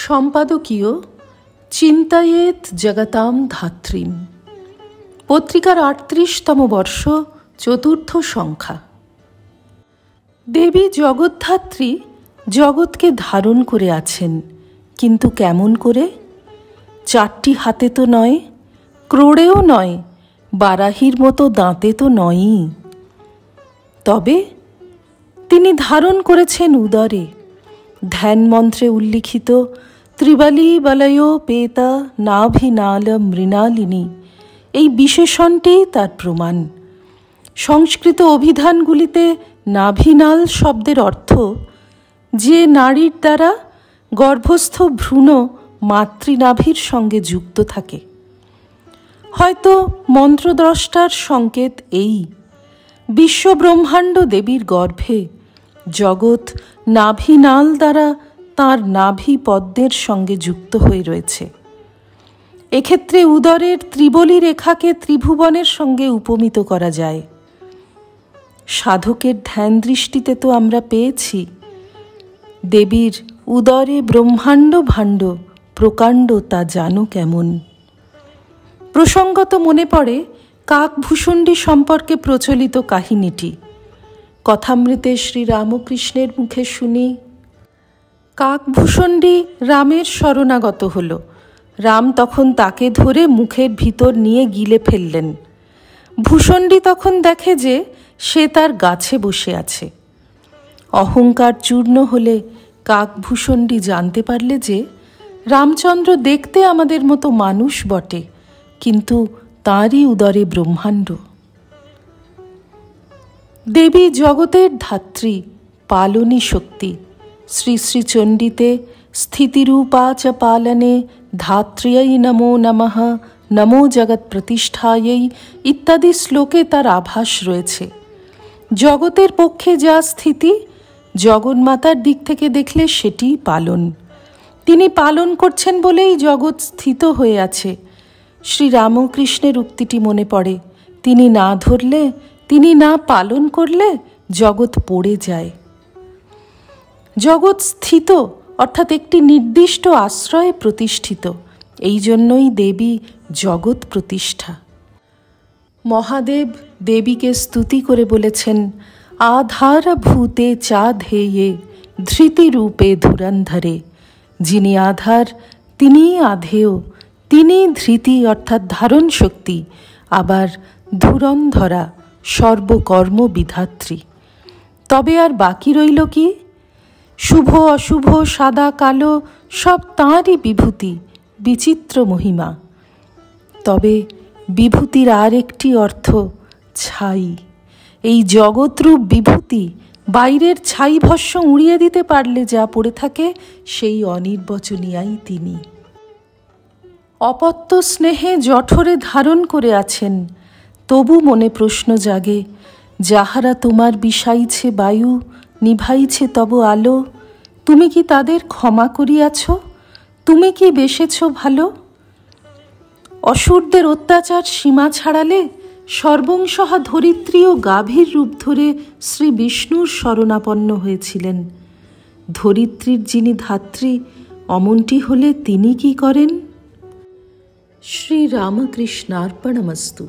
সম্পাদকীয় চিন্তায়েত জগতাম ধাত্রীম, পত্রিকার ৩৮তম বর্ষ, চতুর্থ সংখ্যা। দেবী জগদ্ধাত্রী জগৎকে ধারণ করে আছেন, কিন্তু কেমন করে? ৪টি হাতে তো নয়, ক্রোড়েও নয়, বারাহির মতো দাঁতে তো নয়ই। তবে তিনি ধারণ করেছেন উদরে। ধ্যান মন্ত্রে উল্লিখিত ত্রিবালী বলয় পেতা নাভিনাল মৃণালিনী এই বিশেষণটি তার প্রমাণ। সংস্কৃত অভিধানগুলিতে নাভিনাল শব্দের অর্থ যে নারীর দ্বারা গর্ভস্থ ভ্রূণ মাতৃনাভির সঙ্গে যুক্ত থাকে। হয়তো মন্ত্রদ্রষ্টার সংকেত এই, বিশ্বব্রহ্মাণ্ড দেবীর গর্ভে, জগৎ নাভিনাল দ্বারা তাঁর নাভি পদ্মের সঙ্গে যুক্ত হয়ে রয়েছে। এক্ষেত্রে উদরের ত্রিবলী রেখাকে ত্রিভুবনের সঙ্গে উপমিত করা যায়। সাধকের ধ্যান দৃষ্টিতে তো আমরা পেয়েছি দেবীর উদরে ব্রহ্মাণ্ড ভাণ্ড প্রকাণ্ড, তা জানো কেমন। প্রসঙ্গত মনে পড়ে কাকভূষণ্ডী সম্পর্কে প্রচলিত কাহিনীটি। কথামৃতে শ্রী রামকৃষ্ণের মুখে শুনি, কাকভূষণ্ডী রামের শরণাগত হল। রাম তখন তাকে ধরে মুখের ভিতর নিয়ে গিলে ফেললেন। ভূষণ্ডী তখন দেখে যে সে তার গাছে বসে আছে। অহংকার চূর্ণ হলে কাকভূষণ্ডী জানতে পারলে যে রামচন্দ্র দেখতে আমাদের মতো মানুষ বটে, কিন্তু তাঁরই উদরে ব্রহ্মাণ্ড। দেবী জগতের ধাত্রী, পালনী শক্তি। শ্রী শ্রী চণ্ডীতে স্থিতিরূপা চ পালনে ধাত্রयै নমো নমঃ, নমো জগৎ প্রতিষ্ঠাयै ইত্যাদি শ্লোকে তার আভাস রয়েছে। জগতের পক্ষে যা স্থিতি, জগন্মাতার দিক থেকে দেখলে সেটি পালন। তিনি পালন করছেন বলেই জগৎ স্থিত হয়ে আছে। শ্রী রামকৃষ্ণের উক্তিটি মনে পড়ে, তিনি না ধরলে, তিনি না পালন করলে জগৎ পড়ে যায়। জগৎ স্থিত অর্থাৎ একটি নির্দিষ্ট আশ্রয়ে প্রতিষ্ঠিত, এই জন্যই দেবী জগৎ প্রতিষ্ঠা। মহাদেব দেবীকে স্তুতি করে বলেছেন, আধার ভূতে চা ধেয়ে ধৃতিরূপে ধুরন্ধরে। যিনি আধার তিনিই আধেয়, তিনি ধৃতি অর্থাৎ ধারণ শক্তি, আবার ধুরন্ধরা সর্বকর্ম বিধাত্রী। তবে আর বাকি রইল কি? শুভ অশুভ, সাদা কালো সব তাঁরই বিভূতি, বিচিত্র মহিমা। তবে বিভূতির আর একটি অর্থ ছাই। এই জগৎরূপ বিভূতি বাইরের ছাই ভস্ম উড়িয়ে দিতে পারলে যা পড়ে থাকে, সেই অনির্বচনীয়াই তিনি। অপত্য স্নেহে জঠরে ধারণ করে আছেন, তবু মনে প্রশ্ন জাগে, যাহারা তোমার বিষাইছে বায়ু, নিভাইছে তব আলো, তুমি কি তাদের ক্ষমা করিয়াছ? তুমি কি বেসেছ ভালো? অসুরদের অত্যাচার সীমা ছাড়ালে সর্বংসহা ধরিত্রীও গাভীর রূপ ধরে শ্রী বিষ্ণুর শরণাপন্ন হয়েছিলেন। ধরিত্রীর যিনি ধাত্রী, অমনটি হলে তিনি কি করেন? শ্রী রামকৃষ্ণার্পণমস্তু।